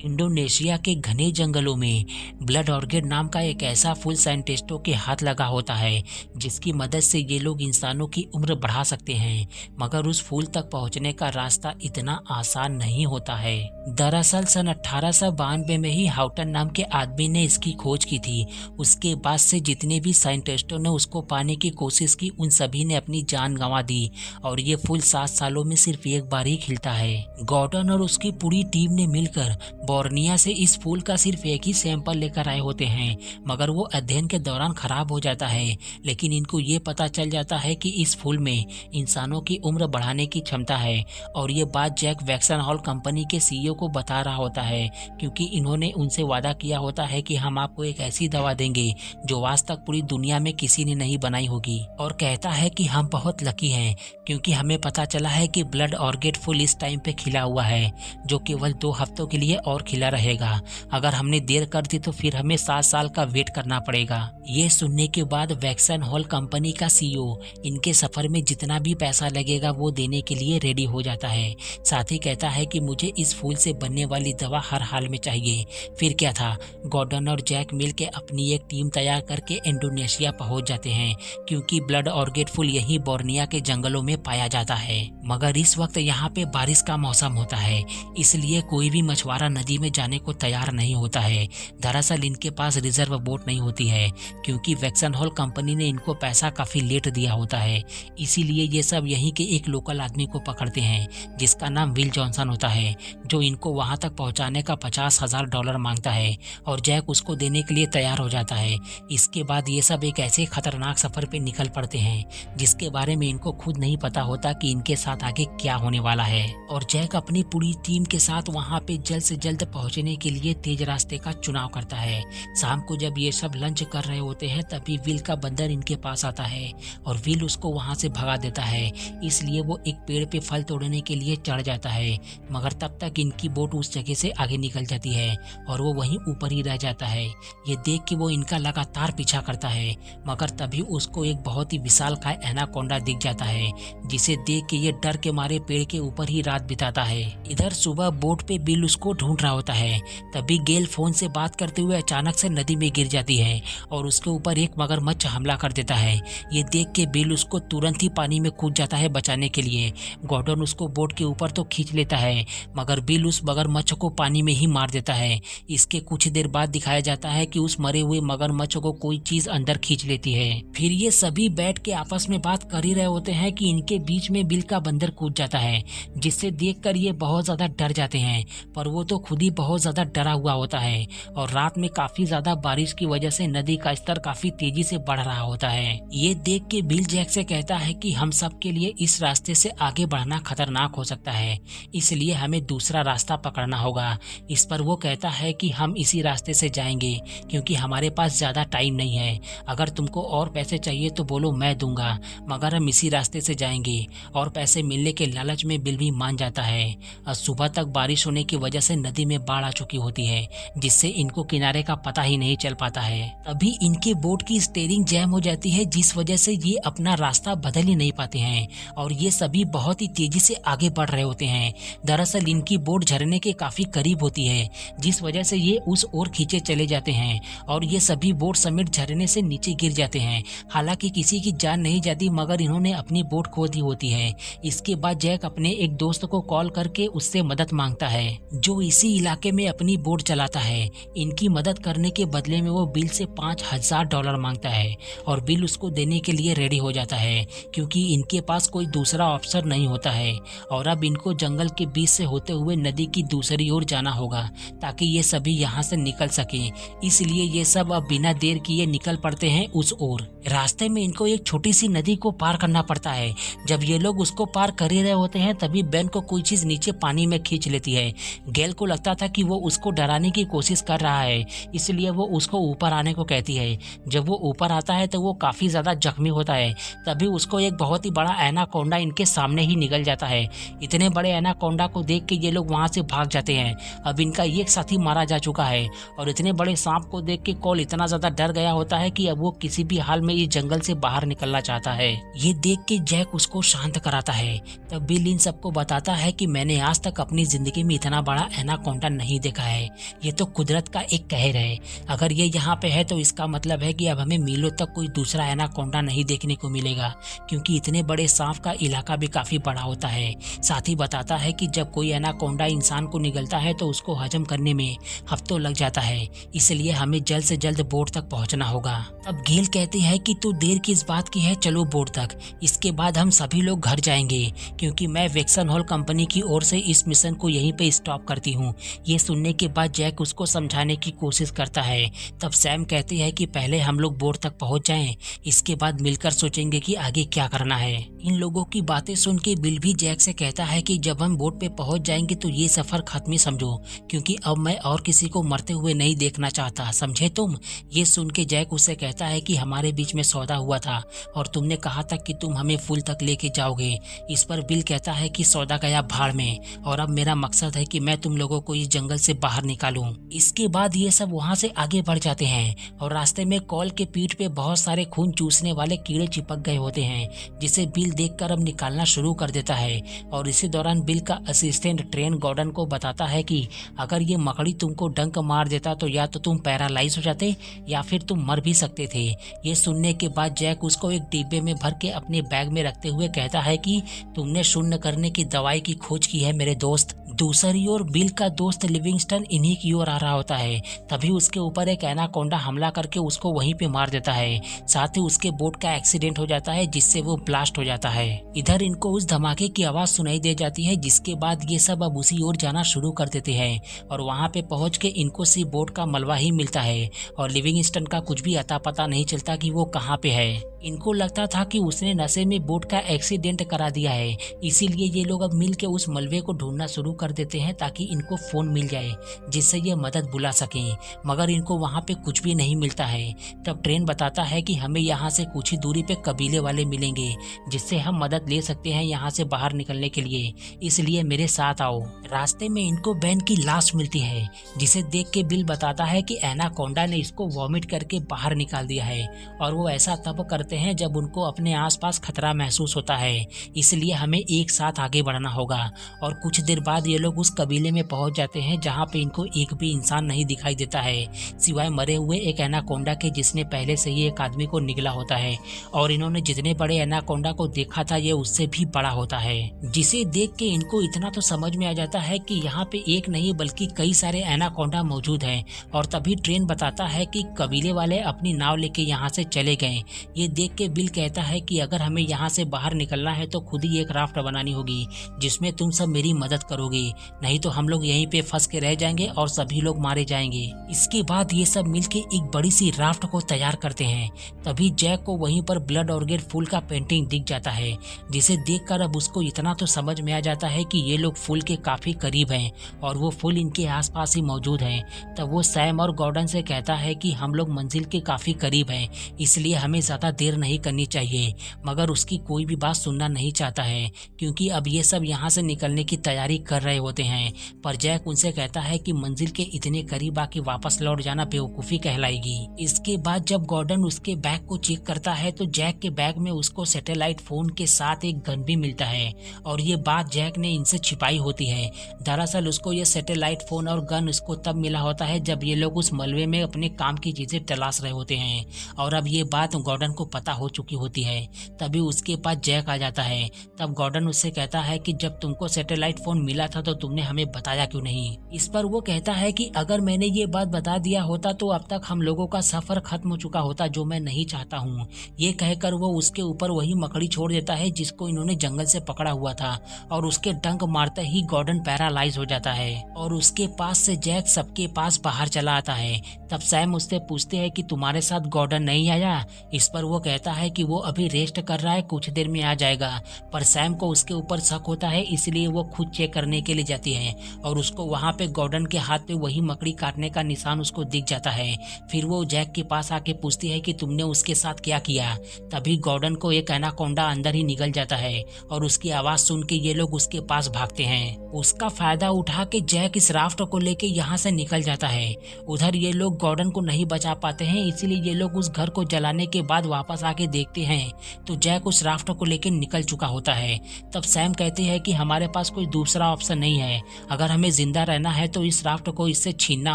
Indonesia के घने जंगलों में ब्लड ऑर्किड नाम का एक ऐसा फूल साइंटिस्टों के हाथ लगा होता है जिसकी मदद से ये लोग इंसानों की उम्र बढ़ा सकते हैं, मगर उस फूल तक पहुंचने का रास्ता इतना आसान नहीं होता है। दरअसल सन 1892 में ही हाउटन नाम के आदमी ने इसकी खोज की थी। उसके बाद से जितने भी साइंटिस्टों ने उसको पाने की कोशिश की, उन सभी ने अपनी जान गंवा दी और ये फूल 7 सालों में सिर्फ एक बार ही खिलता है। गॉर्डन और उसकी पूरी टीम ने मिलकर बोर्निया से इस फूल का सिर्फ एक ही सैंपल लेकर आए होते हैं, मगर वो अध्ययन के दौरान खराब हो जाता है। लेकिन इनको ये पता चल जाता है कि इस फूल में इंसानों की उम्र बढ़ाने की क्षमता है और ये बात जैक वैक्सनहॉल कंपनी के सीईओ को बता रहा होता है, क्योंकि इन्होंने उनसे वादा किया होता है कि हम आपको एक ऐसी दवा देंगे जो आज तक पूरी दुनिया में किसी ने नहीं बनाई होगी। और कहता है कि हम बहुत लकी हैं क्योंकि हमें पता चला है कि ब्लड ऑर्किड फूल इस टाइम पे खिला हुआ है, जो केवल 2 हफ्तों के लिए और खिला रहेगा। अगर हमने देर कर दी तो फिर हमें 7 साल का वेट करना पड़ेगा। ये सुनने के बाद वैक्सनहॉल कंपनी का सीईओ इनके सफर में जितना भी पैसा लगेगा वो देने के लिए रेडी हो जाता है। साथ ही कहता है कि मुझे इस फूल से बनने वाली दवा हर हाल में चाहिए। फिर क्या था, गॉर्डन और जैक मिल के अपनी एक टीम तैयार करके इंडोनेशिया पहुंच जाते हैं, क्योंकि ब्लड ऑर्किड फूल यही बोर्निया के जंगलों में पाया जाता है। मगर इस वक्त यहाँ पे बारिश का मौसम होता है, इसलिए कोई भी मछुआरा नदी में जाने को तैयार नहीं होता है। दरअसल इनके पास रिजर्व बोट नहीं होती है, क्योंकि वैक्सनहॉल कंपनी ने इनको पैसा काफी लेट दिया होता है। इसीलिए ये सब यहीं के एक लोकल आदमी को पकड़ते हैं जिसका नाम विल जॉनसन होता है, जो इनको वहां तक पहुंचाने का $50,000 मांगता है और जैक उसको देने के लिए तैयार हो जाता है। इसके बाद ये सब एक ऐसे खतरनाक सफर पे निकल पड़ते हैं जिसके बारे में इनको खुद नहीं पता होता कि इनके साथ आगे क्या होने वाला है। और जैक अपनी पूरी टीम के साथ वहां पे जल्द से जल्द पहुंचने के लिए तेज रास्ते का चुनाव करता है। शाम को जब ये सब लंच कर रहे होते हैं तभी विल का बंदर इनके पास आता है और विल उसको वहां से भगा देता है। इसलिए वो एक पेड़ पे फल तोड़ने के लिए चढ़ जाता है, मगर तब तक इनकी बोट उस जगह से आगे निकल जाती है और वो वहीं ऊपर ही रह जाता है। ये देख के वो इनका लगातार पीछा करता है, मगर तभी उसको एक बहुत ही विशालकाय एनाकोंडा दिख जाता है, जिसे देख के ये डर के मारे पेड़ के ऊपर ही रात बिताता है। इधर सुबह बोट पे बिल उसको ढूंढ रहा होता है, तभी गेल फोन से बात करते हुए अचानक से नदी में गिर जाती है और उसके ऊपर एक मगरमच्छ हमला कर देता है। ये देख के बिल उसको तुरंत ही पानी में कूद जाता है बचाने के लिए। गॉर्डन उसको बोट के ऊपर तो खींच लेता है, मगर बिल उस मगरमच्छ को पानी में ही मार देता है। इसके कुछ देर बाद दिखाया जाता है कि उस मरे हुए मगरमच्छ को कोई चीज अंदर खींच लेती है। फिर ये सभी बैठ के आपस में बात कर ही रहे होते हैं कि इनके बीच में बिल का बंदर कूद जाता है, जिससे देखकर ये बहुत ज्यादा डर जाते हैं। पर वो तो खुद ही बहुत ज्यादा डरा हुआ होता है और रात में काफी ज्यादा बारिश की वजह से नदी का स्तर काफी तेजी से बढ़ रहा होता है। ये देख के बिल जैक से कहता है कि हम सब के लिए इस रास्ते से आगे बढ़ना खतरनाक हो सकता है, इसलिए हमें दूसरा रास्ता पकड़ना होगा। इस पर वो कहता है कि हम इसी रास्ते से जाएंगे क्योंकि हमारे पास ज्यादा टाइम नहीं है। अगर तुमको और पैसे चाहिए तो बोलो, मैं दूंगा, मगर हम इसी रास्ते से जाएंगे। और पैसे मिलने के लालच में बिल भी मान जाता है। सुबह तक बारिश होने की वजह से नदी में बाढ़ आ चुकी होती है, जिससे इनको किनारे का पता ही नहीं चल पाता है। तभी इनकी बोट की स्टीयरिंग जैम हो जाती है, जिस वजह से ये अपना रास्ता बदल ही नहीं पाते हैं और ये सभी बहुत ही तेजी से आगे बढ़ रहे होते हैं। दरअसल इनकी बोट झरने के काफी करीब होती है, जिस वजह से ये उस ओर खींचे चले जाते हैं और ये सभी बोट समेत झरने से नीचे गिर जाते हैं। हालांकि किसी की जान नहीं जाती, मगर इन्होंने अपनी बोट खो दी होती है। इसके बाद जैक अपने एक दोस्त को कॉल करके उससे मदद मांगता है, जो इसी इलाके में अपनी बोट चलाता है। इनकी मदद करने के बदले में वो बिल से $5,000 मांगता है और बिल उसको देने के लिए रेडी हो जाता है, क्योंकि इनके पास कोई दूसरा ऑप्शन नहीं होता है और अब इनको जंगल के बीच से होते हुए नदी की दूसरी ओर जाना होगा ताकि ये सभी यहाँ से निकल सके। इसलिए ये सब अब बिना देर किए निकल पड़ते हैं उस ओर। रास्ते में इनको एक छोटी सी नदी को पार करना पड़ता है। जब ये लोग उसको पार कर ही रहे होते हैं तभी बेन को कोई चीज नीचे पानी में खींच लेती है। गेल को लगता था कि वो उसको डराने की कोशिश कर रहा है, इसलिए वो उसको ऊपर आने को कहती है, है। जब वो ऊपर आता है तो वो काफ़ी ज़्यादा जख्मी होता है। तभी उसको एक बहुत ही बड़ा एनाकोंडा इनके सामने ही निकल जाता है। इतने बड़े एनाकोंडा को देख के ये लोग वहाँ से भाग जाते हैं। अब इनका एक साथी मारा जा चुका है और इतने बड़े सांप को देख के कॉल इतना ज़्यादा डर गया होता है कि अब वो किसी भी हाल में इस जंगल से बाहर निकलना चाहता है। ये देख के जैक उसको शांत कराता है। तब बिल इन सबको बताता है कि मैंने आज तक अपनी जिंदगी में इतना बड़ा एनाकोंडा नहीं देखा है। ये तो कुदरत का एक कहर है। अगर ये यहाँ पे है तो इसका मतलब है कि अब हमें मीलों तक कोई दूसरा एनाकोंडा नहीं देखने को मिलेगा, क्योंकि इतने बड़े सांप का इलाका भी काफी बड़ा होता है। साथ ही बताता है कि जब कोई एनाकोंडा इंसान को निगलता है तो उसको हजम करने में हफ्तों लग जाता है, इसलिए हमें जल्द से जल्द बोट तक पहुंचना होगा। अब गेल कहती है कि तू देर किस बात की है, चलो बोट तक। इसके बाद हम सभी लोग घर जाएंगे, क्योंकि मैं वेक्सन हॉल कंपनी की ओर से इस मिशन को यहीं पे स्टॉप करती हूँ। ये सुनने के बाद जैक उसको समझाने की कोशिश करता है। तब सैम कहती है कि पहले हम लोग बोट तक पहुंच जाएं, इसके बाद मिलकर सोचेंगे कि आगे क्या करना है। इन लोगों की बातें सुन के बिल भी जैक से कहता है कि जब हम बोट पे पहुंच जाएंगे तो ये सफर खत्म ही समझो, क्योंकि अब मैं और किसी को मरते हुए नहीं देखना चाहता, समझे तुम। ये सुन के जैक उससे कहता है कि हमारे बीच में सौदा हुआ था और तुमने कहा था कि तुम हमें फूल तक लेके जाओगे। इस पर बिल कहता है कि सौदा गया भाड़ में, और अब मेरा मकसद है कि मैं तुम लोगों को इस जंगल से बाहर निकालूं। इसके बाद ये सब वहाँ से आगे बढ़ जाते हैं और रास्ते में कॉल के पीठ पे बहुत सारे खून चूसने वाले कीड़े चिपक गए होते हैं, जिसे बिल देखकर अब निकालना शुरू कर देता है। और इसी दौरान बिल का असिस्टेंट ट्रेन गॉर्डन को बताता है कि अगर ये मकड़ी तुमको डंक मार देता तो या तो तुम पैरालाइज हो जाते या फिर तुम मर भी सकते थे। ये सुनने के बाद जैक उसको एक डिब्बे में भर के अपने बैग में रखते हुए कहता है कि तुमने शून्य करने की दवाई की खोज की है मेरे दोस्त। दूसरी ओर बिल का दोस्त लिविंगस्टन इन्हीं की ओर आ रहा होता है। तभी उसके ऊपर एक एनाकोंडा हमला करके उसको वहीं पे मार देता है। साथ ही उसके बोट का एक्सीडेंट हो जाता है, जिससे वो ब्लास्ट हो जाता है। इधर इनको उस धमाके की आवाज सुनाई दे जाती है, जिसके बाद ये सब अब उसी ओर जाना शुरू कर देते हैं और वहाँ पे पहुँच के इनको सिर्फ बोट का मलबा ही मिलता है और लिविंगस्टन का कुछ भी अता पता नहीं चलता कि वो कहाँ पे है। इनको लगता था कि उसने नशे में बोट का एक्सीडेंट करा दिया है, इसीलिए ये लोग अब मिल के उस मलबे को ढूंढना शुरू कर देते हैं ताकि इनको फोन मिल जाए जिससे ये मदद बुला सकें। मगर इनको वहाँ पे कुछ भी नहीं मिलता है। तब ट्रेन बताता है कि हमें यहाँ से कुछ ही दूरी पे कबीले वाले मिलेंगे, जिससे हम मदद ले सकते हैं यहाँ से बाहर निकलने के लिए, इसलिए मेरे साथ आओ। रास्ते में इनको बैन की लाश मिलती है, जिसे देख के बिल बताता है कि एनाकोंडा ने इसको वॉमिट करके बाहर निकाल दिया है, और वो ऐसा तब करते हैं जब उनको अपने आसपास खतरा महसूस होता है, इसलिए हमें एक साथ आगे बढ़ना होगा। और कुछ देर बाद ये लोग उस कबीले में पहुंच जाते हैं जहां पे इनको एक भी इंसान नहीं दिखाई देता है, सिवाय मरे हुए एक एनाकोंडा के, जिसने पहले से ही एक आदमी को निगला होता है। और इन्होंने जितने बड़े एनाकोंडा को देखा था ये उससे भी बड़ा होता है, जिसे देख के इनको इतना तो समझ में आ जाता है कि यहाँ पे एक नहीं बल्कि कई सारे एनाकोंडा मौजूद हैं। और तभी ट्रेन बताता है कि कबीले वाले अपनी नाव लेके यहाँ से चले गए। ये देख के बिल कहता है कि अगर हमें यहाँ से बाहर निकलना है तो खुद ही एक राफ्ट बनानी होगी, जिसमें तुम सब मेरी मदद करोगे, नहीं तो हम लोग यहीं पे फंस के रह जाएंगे और सभी लोग मारे जाएंगे। इसके बाद ये सब मिलके एक बड़ी सी राफ्ट को तैयार करते हैं। तभी जैक को वहीं पर ब्लड ऑर्गेन फूल का पेंटिंग दिख जाता है, जिसे देखकर अब उसको इतना तो समझ में आ जाता है कि ये लोग फूल के काफी करीब हैं और वो फूल इनके आसपास ही मौजूद हैं। तब वो सैम और गॉर्डन से कहता है कि हम लोग मंजिल के काफी करीब हैं, इसलिए हमें ज्यादा देर नहीं करनी चाहिए। मगर उसकी कोई भी बात सुनना नहीं चाहता है, क्योंकि अब ये सब यहाँ से निकलने की तैयारी कर रहे होते हैं। पर जैक उनसे कहता है कि मंजिल के इतने करीब आके वापस लौट जाना बेवकूफी कहलाएगी। इसके बाद जब गॉर्डन उसके बैग को चेक करता है तो जैक के बैग में उसको सैटेलाइट फोन के साथ एक गन भी मिलता है, और ये बात जैक ने इनसे छिपाई होती है। दरअसल उसको ये सैटेलाइट फोन और गन उसको तब मिला होता है जब ये लोग उस मलबे में अपने काम की चीजें तलाश रहे होते हैं, और अब ये बात गॉर्डन को पता हो चुकी होती है। तभी उसके पास जैक आ जाता है। तब गॉर्डन उससे कहता है कि जब तुमको सैटेलाइट फोन मिला था तो तुमने हमें बताया क्यों नहीं। इस पर वो कहता है कि अगर मैंने ये बात बता दिया होता तो अब तक हम लोगों का सफर खत्म हो चुका होता, जो मैं नहीं चाहता हूँ। ये कहकर वो उसके ऊपर वही मकड़ी छोड़ देता है जिसको इन्होंने जंगल से पकड़ा हुआ था, और उसके डंक मारते ही गॉर्डन पैरालाइज हो जाता है और उसके पास से जैक सबके पास बाहर चला आता है। तब सैम उससे पूछते हैं कि तुम्हारे साथ गॉर्डन नहीं आया। इस पर वो कहता है कि वो अभी रेस्ट कर रहा है, कुछ देर में आ जाएगा। पर सैम को उसके ऊपर शक होता है, इसलिए वो खुद चेक करने के के लिए जाती है और उसको वहाँ पे गॉर्डन के हाथ पे वही मकड़ी काटने का निशान उसको दिख जाता है। फिर वो जैक के पास आके पूछती है कि तुमने उसके साथ क्या किया। तभी गॉर्डन को एक एनाकोंडा अंदर ही निगल जाता है और उसकी आवाज सुन के ये लोग उसके पास भागते हैं। उसका फायदा उठा के जैक इस राफ्ट को लेके यहाँ से निकल जाता है। उधर ये लोग गॉर्डन को नहीं बचा पाते हैं, इसीलिए ये लोग उस घर को जलाने के बाद वापस आके देखते हैं तो जैक उस राफ्ट को लेके निकल चुका होता है। तब सैम कहती है कि हमारे पास कोई दूसरा ऑप्शन नहीं है, अगर हमें जिंदा रहना है तो इस राफ्ट को इससे छीनना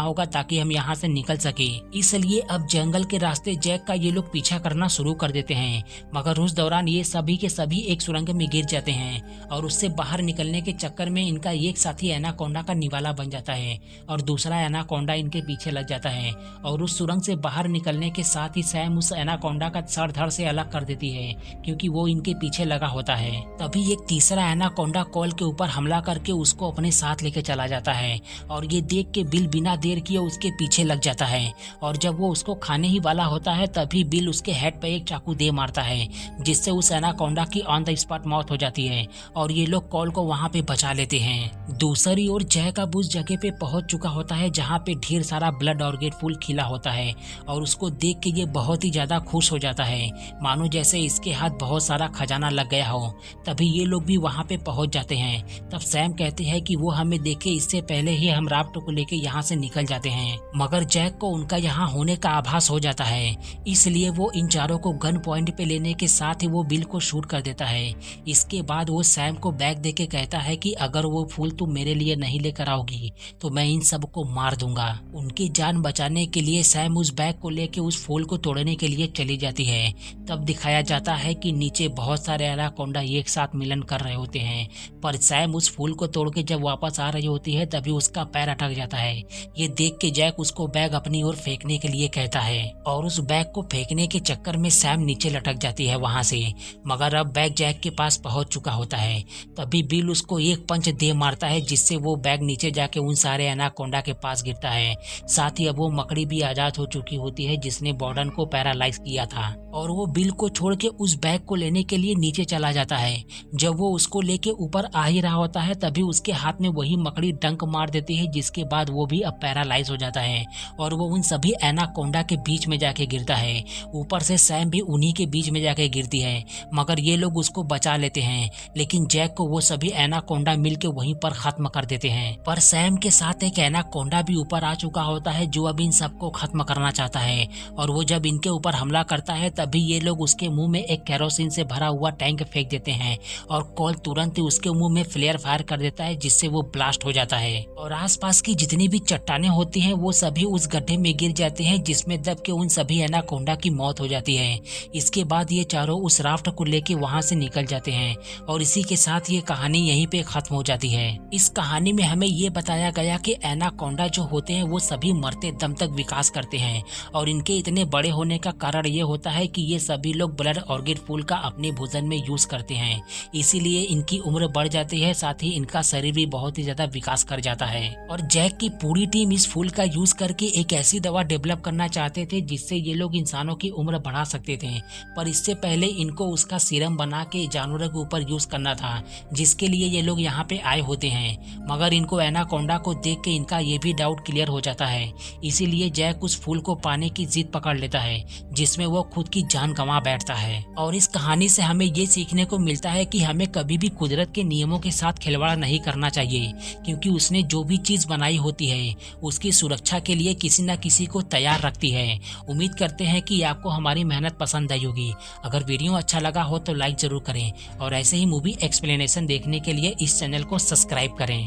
होगा ताकि हम यहाँ से निकल सके। इसलिए अब जंगल के रास्ते जैक का ये लोग पीछा करना शुरू कर देते हैं, मगर उस दौरान ये सभी के सभी एक सुरंग में गिर जाते हैं और उससे बाहर निकलने के चक्कर में इनका एक साथी एनाकोंडा का निवाला बन जाता है और दूसरा एनाकोंडा इनके पीछे लग जाता है और उस सुरंग से बाहर निकलने के साथ ही सैम उस एनाकोंडा का सर धड़ से अलग कर देती है क्योंकि वो इनके पीछे लगा होता है। तभी एक तीसरा एनाकोंडा कॉल के ऊपर हमला करके उसको अपने साथ लेके चला जाता है और ये देख के बिल बिना देर किए उसके पीछे लग जाता है और जब वो उसको खाने ही वाला होता है तभी बिल उसके हेड पे एक चाकू दे मारता है जिससे उस एनाकोंडा की ऑन द स्पॉट मौत हो जाती है और ये लोग कॉल को वहाँ पे बचा लेते हैं। दूसरी ओर जैक अब उस जगह पे पहुंच चुका होता है जहाँ पे ढेर सारा ब्लड ऑर्किड फूल खिला होता है और उसको देख के ये बहुत ही ज्यादा खुश हो जाता है, मानो जैसे इसके हाथ बहुत सारा खजाना लग गया हो। तभी ये लोग भी वहाँ पे पहुंच जाते हैं। तब सैम कहते हैं कि वो हमें देखे इससे पहले ही हम राफ्ट को लेके यहाँ से निकल जाते हैं, मगर जैक को उनका यहाँ होने का आभास हो जाता है, इसलिए वो इन चारों को गन पॉइंट पे लेने के साथ ही वो बिल को शूट कर देता है। इसके बाद वो सैम को बैग देके कहता है कि अगर वो फूल तुम मेरे लिए नहीं लेकर आओगी तो मैं इन सबको मार दूंगा। उनकी जान बचाने के लिए सैम उस बैग को लेके उस फूल को तोड़ने के लिए चली जाती है। तब दिखाया जाता है कि नीचे बहुत सारे एनाकोंडा एक साथ मिलन कर रहे होते हैं, पर सैम उस फूल को तोड़ के जब वापस आ रही होती है तभी उसका पैर अटक जाता है। ये देख के जैक उसको बैग अपनी ओर फेंकने के लिए कहता है और उस बैग को फेंकने के चक्कर में सैम नीचे लटक जाती है वहां से, मगर अब बैग जैक के पास पहुंच चुका होता है। तभी बिल उसको एक पंच दे मारता है जिससे वो बैग नीचे जाके उन सारे एनाकोंडा के पास गिरता है। साथ ही अब वो मकड़ी भी आजाद हो चुकी होती है जिसने बॉर्डन को पैरालाइज किया था और वो बिल को छोड़ के उस बैग को लेने के लिए नीचे चला जाता है। जब वो उसको लेके ऊपर आ ही रहा होता है तभी उसके हाथ में वही मकड़ी डंक मार देती है, जिसके बाद वो भी अब पैरालाइज हो जाता है और वो उन सभी एनाकोंडा के बीच में जाके गिरता है। ऊपर से सैम भी उन्हीं के बीच में जाके गिरती है, मगर ये लोग उसको बचा लेते हैं, लेकिन जैक को वो सभी एनाकोंडा मिलके वहीं पर खत्म कर देते हैं। पर सैम के साथ एक एनाकोंडा भी ऊपर आ चुका होता है जो अब इन सबको खत्म करना चाहता है और वो जब इनके ऊपर हमला करता है तभी ये लोग उसके मुंह में एक केरोसिन से भरा हुआ टैंक फेंक देते हैं और कॉल तुरंत ही उसके मुंह में फ्लेयर फायर कर देता है जिससे वो ब्लास्ट हो जाता है और आसपास की जितनी भी चट्टानें होती हैं वो सभी उस गड्ढे में गिर जाती हैं जिसमें दब के उन सभी एनाकोंडा की मौत हो जाती है। इसके बाद ये चारों उस राफ्ट को लेके वहां से निकल जाते हैं और इसी के साथ ये कहानी यहीं पे खत्म हो जाती है। इस कहानी में हमें ये बताया गया कि एनाकोंडा जो होते हैं वो सभी मरते दम तक विकास करते हैं और इनके इतने बड़े होने का कारण ये होता है कि ये सभी लोग ब्लड ऑर्किड फूल का अपने भोजन में यूज करते हैं, इसीलिए इनकी उम्र बढ़ जाती है, साथ ही इनका शरीर भी बहुत ही ज्यादा विकास कर जाता है। और जैक की पूरी टीम इस फूल का यूज करके एक ऐसी दवा डेवलप करना चाहते थे जिससे ये लोग इंसानों की उम्र बढ़ा सकते थे, पर इससे पहले इनको उसका सीरम बना के जानवरों के ऊपर यूज करना था, जिसके लिए ये लोग यहाँ पे आए होते हैं। मगर इनको एनाकोंडा को देख के इनका ये भी डाउट क्लियर हो जाता है, इसीलिए जैक उस फूल को पाने की जिद पकड़ लेता है जिसमें वो खुद की जान गंवा बैठता है। और इस कहानी से हमें ये सीखने को मिलता है कि हमें कभी भी कुदरत के नियमों के साथ खिलवाड़ नहीं करना चाहिए, क्योंकि उसने जो भी चीज बनाई होती है उसकी सुरक्षा के लिए किसी न किसी को तैयार रखती है। उम्मीद करते हैं कि आपको हमारी मेहनत पसंद आई होगी। अगर वीडियो अच्छा लगा हो तो लाइक जरूर करें और ऐसे ही मूवी एक्सप्लेनेशन देखने के लिए इस चैनल को सब्सक्राइब करें।